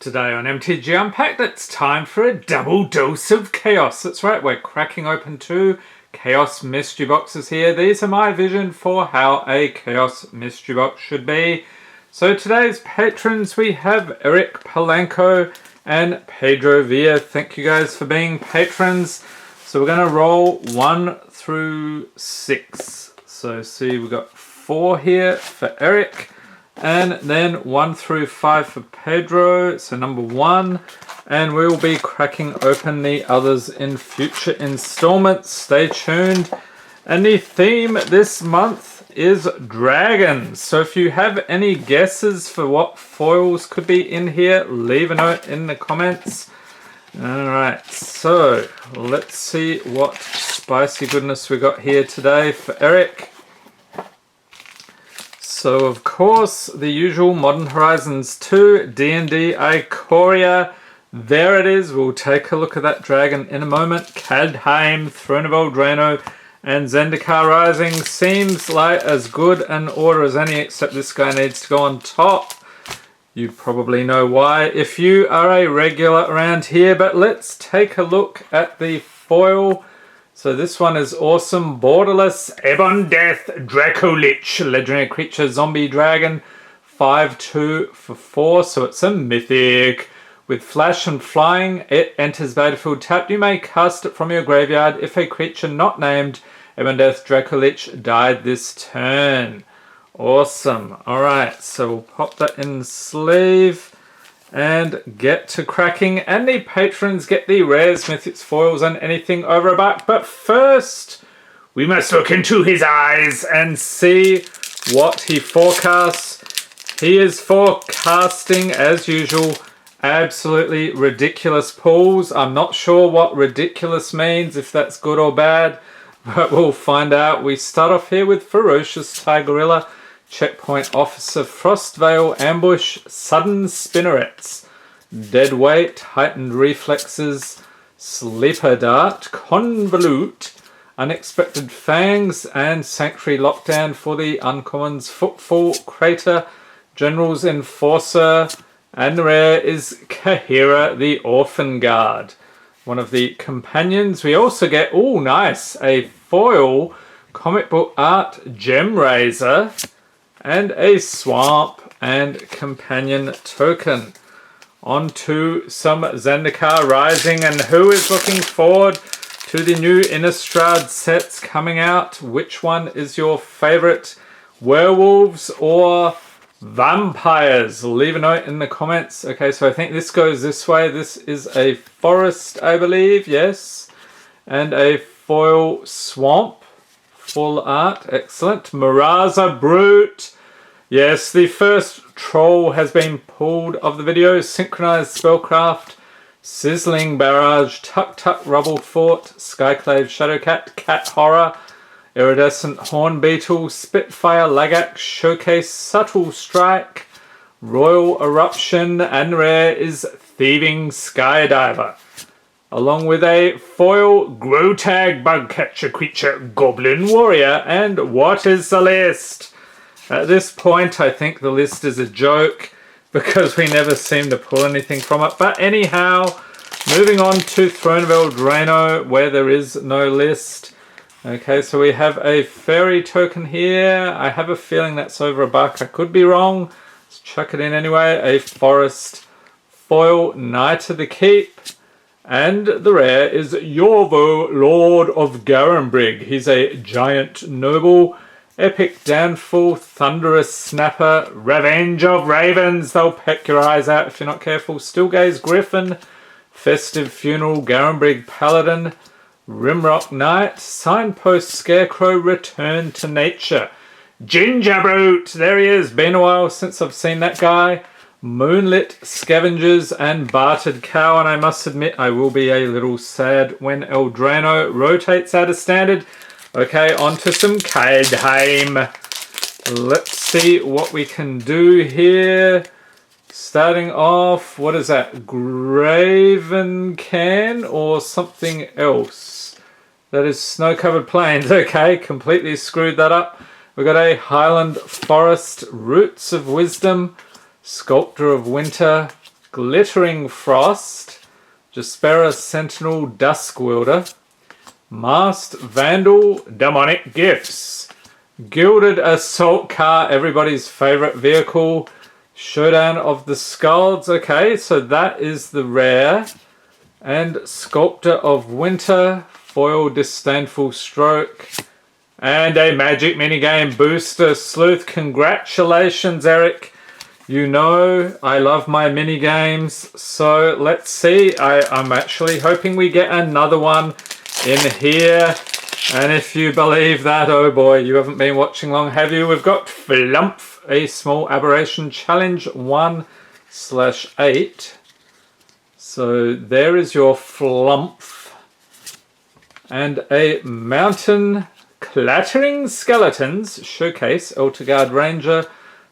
Today on MTG Unpacked, it's time for a double dose of chaos. That's right, we're cracking open 2 chaos mystery boxes here. These are my vision for how a chaos mystery box should be. So today's patrons, we have Eric Palanco and Pedro Villa. Thank you guys for being patrons. So we're going to roll 1 through 6. So see, we've got 4 here for Eric. And then 1 through 5 for Pedro, so number 1. And we will be cracking open the others in future installments. Stay tuned. And the theme this month is dragons. So if you have any guesses for what foils could be in here, leave a note in the comments. Alright, so let's see what spicy goodness we got here today for Eric. So of course, the usual Modern Horizons 2 D&D Ikoria. There it is. We'll take a look at that dragon in a moment. Kaldheim, Throne of Eldrano, and Zendikar Rising. Seems like as good an order as any, except this guy needs to go on top. You probably know why if you are a regular around here, but let's take a look at the foil. So this one is awesome. Borderless Ebon Death Dracolich, legendary creature, zombie dragon, 5/2 for 4. So it's a mythic. With flash and flying, it enters battlefield tapped. You may cast it from your graveyard if a creature not named Ebon Death Dracolich died this turn. Awesome. Alright, so we'll pop that in the sleeve and get to cracking, and the patrons get the rares, mythics, foils, and anything over a buck. But first, we must look into his eyes and see what he forecasts. He is forecasting, as usual, absolutely ridiculous pulls. I'm not sure what ridiculous means, if that's good or bad, but we'll find out. We start off here with Ferocious Tigerilla, Checkpoint Officer, Frostvale, Ambush, Sudden Spinnerets, Dead Weight, Heightened Reflexes, Sleeper Dart, Convolute, Unexpected Fangs, and Sanctuary Lockdown for the uncommons. Footfall, Crater, General's Enforcer, and the rare is Kahira the Orphan Guard, one of the companions. We also get, oh nice, a foil comic book art Gem Razor, and a swamp and companion token. On to some Zendikar Rising, and who is looking forward to the new Innistrad sets coming out? Which one is your favorite? Werewolves or vampires? Leave a note in the comments. Okay, so I think this goes this way. This is a forest, I believe, yes. And a foil swamp. Full art, excellent. Miraza Brute. Yes, the first troll has been pulled of the video. Synchronized Spellcraft, Sizzling Barrage, Tuk Tuk Rubble Fort, Skyclave Shadowcat, Cat Horror, Iridescent Horn Beetle, Spitfire Lagax, Showcase Subtle Strike, Royal Eruption, and rare is Thieving Skydiver. Along with a foil Grotag Bugcatcher creature, Goblin Warrior. And what is the list? At this point, I think the list is a joke because we never seem to pull anything from it. But anyhow, moving on to Throne of Eldrano, where there is no list. Okay, so we have a fairy token here. I have a feeling that's over a buck. I could be wrong. Let's chuck it in anyway. A forest foil Knight of the Keep. And the rare is Yorvo, Lord of Garenbrig. He's a giant noble. Epic Downfall, Thunderous Snapper, Revenge of Ravens. They'll peck your eyes out if you're not careful. Stillgaze Griffin, Festive Funeral, Garenbrig Paladin, Rimrock Knight, Signpost Scarecrow, Return to Nature. Ginger Brute, there he is. Been a while since I've seen that guy. Moonlit Scavengers and Bartered Cow, and I must admit I will be a little sad when Eldrano rotates out of standard. Okay, on to some Kaldheim. Let's see what we can do here. Starting off, what is that? Graven Can or something else? That is Snow-Covered Plains. Okay, completely screwed that up. We've got a Highland Forest, Roots of Wisdom, Sculptor of Winter, Glittering Frost, Jaspera Sentinel Dusk Wielder, Masked Vandal Demonic Gifts, Gilded Assault Car, everybody's favorite vehicle, Showdown of the Skalds. Okay, so that is the rare. And Sculptor of Winter, Foil Disdainful Stroke, and a Magic Minigame Booster Sleuth. Congratulations, Eric. You know I love my minigames, so let's see. I'm actually hoping we get another one in here. And if you believe that, oh boy, you haven't been watching long, have you? We've got Flumph, a Small Aberration Challenge 1/8. So there is your Flumph. And a Mountain Clattering Skeletons Showcase, Elterguard Ranger,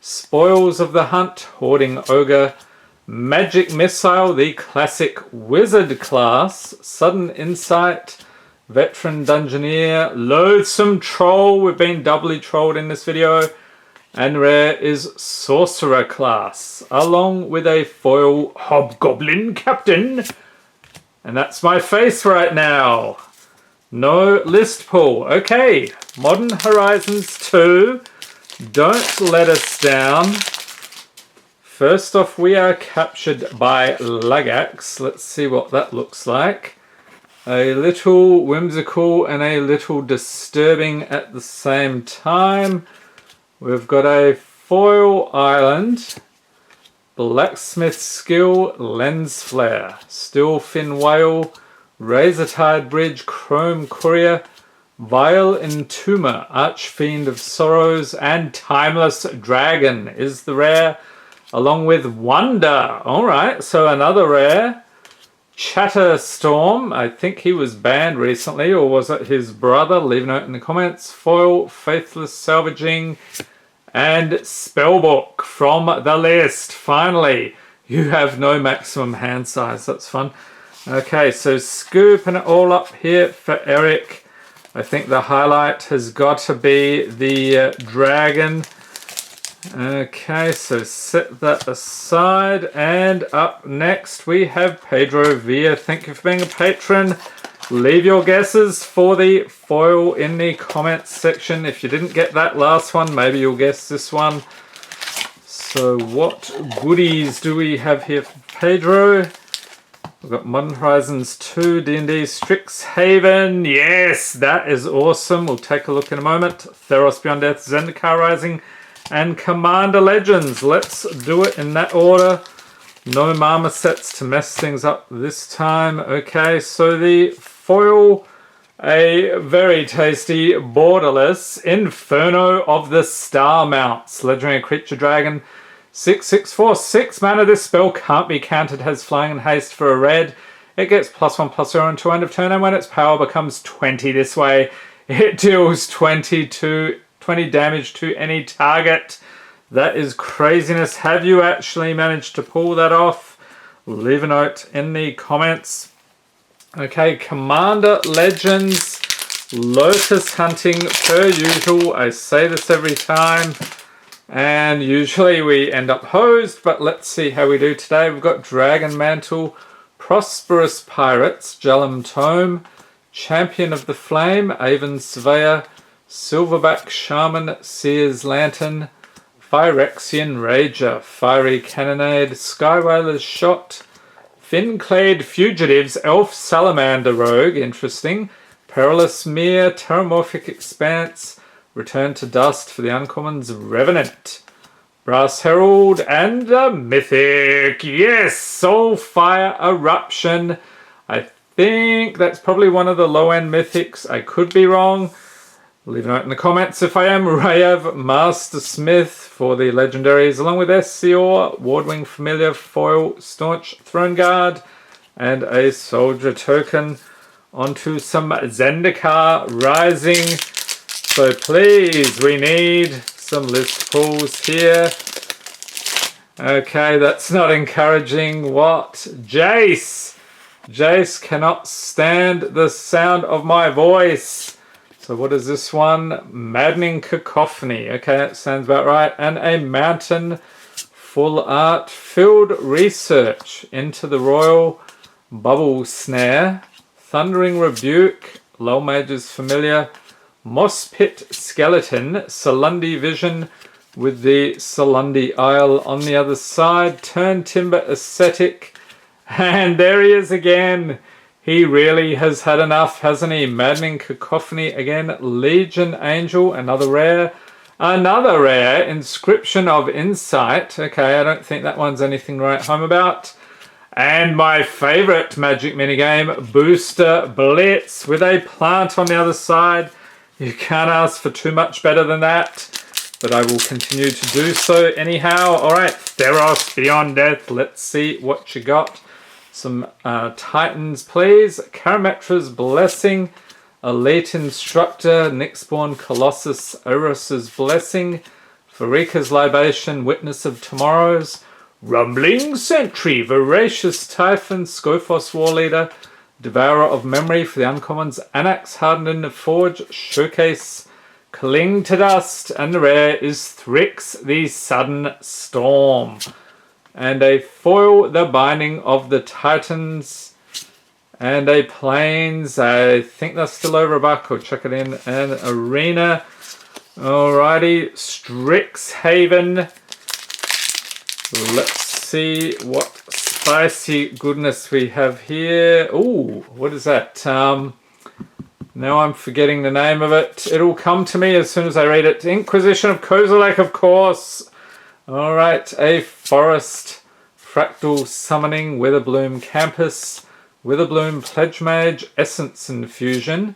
Spoils of the Hunt, Hoarding Ogre, Magic Missile, the classic Wizard class, Sudden Insight, Veteran Dungeoneer, Loathsome Troll, we've been doubly trolled in this video, and rare is Sorcerer class, along with a foil Hobgoblin Captain. And that's my face right now. No list pull. Okay, Modern Horizons 2. Don't let us down. First off, we are captured by Lagax. Let's see what that looks like. A little whimsical and a little disturbing at the same time. We've got a Foil Island, Blacksmith Skill, Lens Flare, Steel Fin Whale, Razor Tide Bridge, Chrome Courier, Vile Entomber, Archfiend of Sorrows, and Timeless Dragon is the rare, along with Wonder. Alright, so another rare. Chatterstorm, I think he was banned recently, or was it his brother? Leave a note in the comments. Foil, Faithless Salvaging, and Spellbook from the list. Finally, you have no maximum hand size. That's fun. Okay, so scooping it all up here for Eric. I think the highlight has got to be the dragon. Okay, so set that aside. And up next we have Pedro Villa. Thank you for being a patron. Leave your guesses for the foil in the comments section. If you didn't get that last one, maybe you'll guess this one. So what goodies do we have here for Pedro? We've got Modern Horizons 2, D&D Strixhaven. Yes, that is awesome. We'll take a look in a moment. Theros Beyond Death, Zendikar Rising, and Commander Legends. Let's do it in that order. No marmosets to mess things up this time. Okay, so the foil, a very tasty borderless Inferno of the Star Mounts. Legendary creature dragon. 6/6 for 6 mana. This spell can't be countered, has flying and haste for a red. It gets +1/+0 until end of turn, and when its power becomes 20 this way, it deals 20 damage to any target. That is craziness. Have you actually managed to pull that off? Leave a note in the comments. Okay, Commander Legends, Lotus Hunting per usual. I say this every time. And usually we end up hosed, but let's see how we do today. We've got Dragon Mantle, Prosperous Pirates, Jellum Tome, Champion of the Flame, Avon Surveyor, Silverback Shaman, Seer's Lantern, Phyrexian Rager, Fiery Cannonade, Skywhaler's Shot, Finclade Fugitives, Elf Salamander Rogue, interesting, Perilous Mere, Terramorphic Expanse, Return to Dust for the Uncommons, Revenant, Brass Herald, and a Mythic. Yes, Soulfire Eruption. I think that's probably one of the low-end Mythics. I could be wrong. Leave a note in the comments if I am. Rayav Master Smith for the legendaries, along with Essior, Wardwing Familiar, Foil, Staunch Throne Guard, and a Soldier Token. Onto some Zendikar Rising. So please, we need some list pulls here. Okay, that's not encouraging. What? Jace! Jace cannot stand the sound of my voice. So what is this one? Maddening Cacophony. Okay, that sounds about right. And a Mountain Full art, field research, into the royal, bubble snare, thundering rebuke, low mages familiar, moss pit skeleton, Salundi vision with the Salundi Isle on the other side, turn timber ascetic, and there he is again. He really has had enough, hasn't he? Maddening Cacophony again, Legion Angel, another rare, Inscription of Insight. Okay, I don't think that one's anything to write home about. And my favorite Magic minigame, Booster Blitz, with a plant on the other side. You can't ask for too much better than that, but I will continue to do so anyhow. All right, Theros Beyond Death. Let's see what you got. Some Titans, please. Karametra's Blessing, Elite Instructor, Nyxborn Colossus, Orus's Blessing, Farika's Libation, Witness of Tomorrow's, Rumbling Sentry, Voracious Typhon, Skophos War Leader, Devourer of Memory for the uncommons, Anax Hardened in the Forge, Showcase, Cling to Dust, and the rare is Thrix, the Sudden Storm. And a foil, the Binding of the Titans, and a Plains, I think that's still over $1, I'll check it in, and Arena. Alrighty, Strixhaven. Let's see what spicy goodness we have here. Ooh, what is that? Now I'm forgetting the name of it. It'll come to me as soon as I read it. Inquisition of Kozilek, of course. Alright, a Forest, Fractal Summoning, Witherbloom Campus, Witherbloom Pledge Mage, Essence Infusion,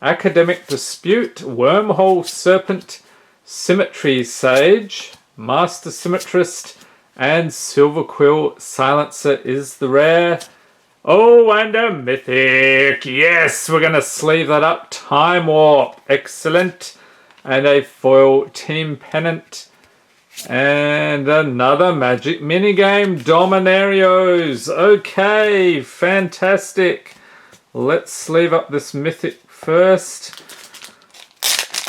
Academic Dispute, Wormhole Serpent, Symmetry Sage, Master Symmetrist, and Silver Quill Silencer is the rare. Oh, and a Mythic. Yes, we're going to sleeve that up. Time Warp. Excellent. And a foil Team Pennant. And another Magic minigame. Dominarios. Okay, fantastic. Let's sleeve up this Mythic first.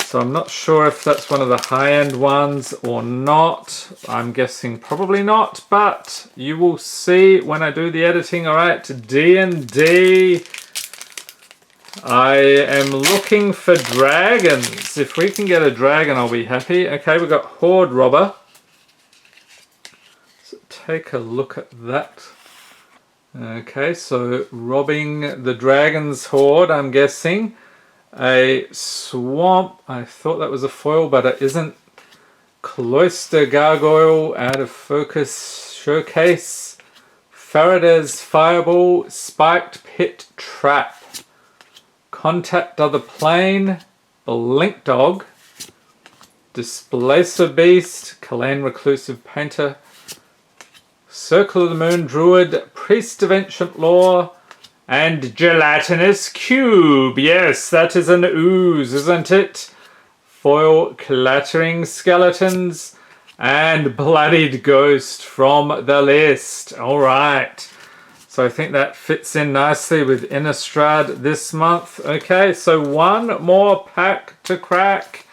So I'm not sure if that's one of the high-end ones or not. I'm guessing probably not, but you will see when I do the editing. All right, D&D. I am looking for dragons. If we can get a dragon, I'll be happy. Okay, we've got Horde Robber. So take a look at that. Okay, so robbing the dragon's horde, I'm guessing. A Swamp, I thought that was a foil, but it isn't. Cloister Gargoyle, out of focus, Showcase, Faraday's Fireball, Spiked Pit Trap, Contact Other Plane, Blink Dog, Displacer Beast, Kalane Reclusive Painter, Circle of the Moon Druid, Priest of Ancient Lore, and Gelatinous Cube. Yes, that is an ooze, isn't it? Foil Clattering Skeletons and Bloodied Ghost from the list. All right. So I think that fits in nicely with Innistrad this month. Okay, so one more pack to crack.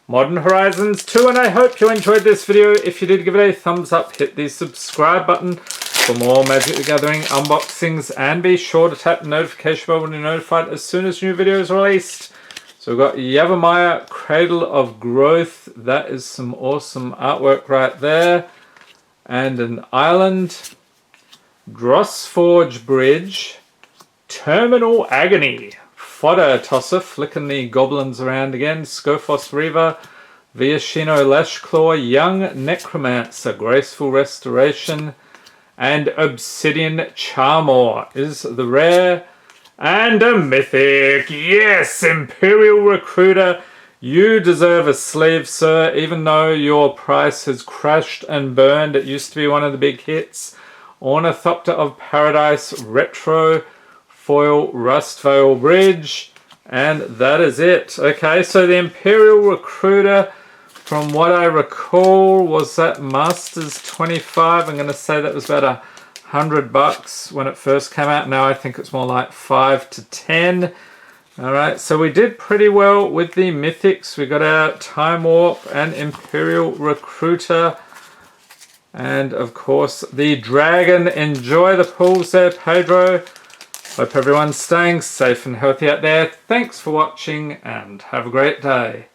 Modern Horizons 2, and I hope you enjoyed this video. If you did, give it a thumbs up, hit the subscribe button for more Magic the Gathering unboxings, and be sure to tap the notification bell when you're notified as soon as new videos are released. So we've got Yavimaya, Cradle of Growth. That is some awesome artwork right there. And an island. Drossforge Bridge. Terminal Agony. Fodder Tosser, flicking the goblins around again. Skophos Reaver. Viashino Lashclaw. Young Necromancer, Graceful Restoration. And Obsidian Charmor is the rare. And a Mythic. Yes, Imperial Recruiter. You deserve a sleeve, sir. Even though your price has crashed and burned, it used to be one of the big hits. Ornithopter of Paradise Retro Foil Rustvale Bridge. And that is it. Okay, so the Imperial Recruiter, from what I recall, was that Masters 25. I'm going to say that was about $100 when it first came out. Now I think it's more like 5 to 10. Alright, so we did pretty well with the Mythics. We got our Time Warp and Imperial Recruiter. And of course the dragon. Enjoy the pools there, Pedro. Hope everyone's staying safe and healthy out there. Thanks for watching and have a great day.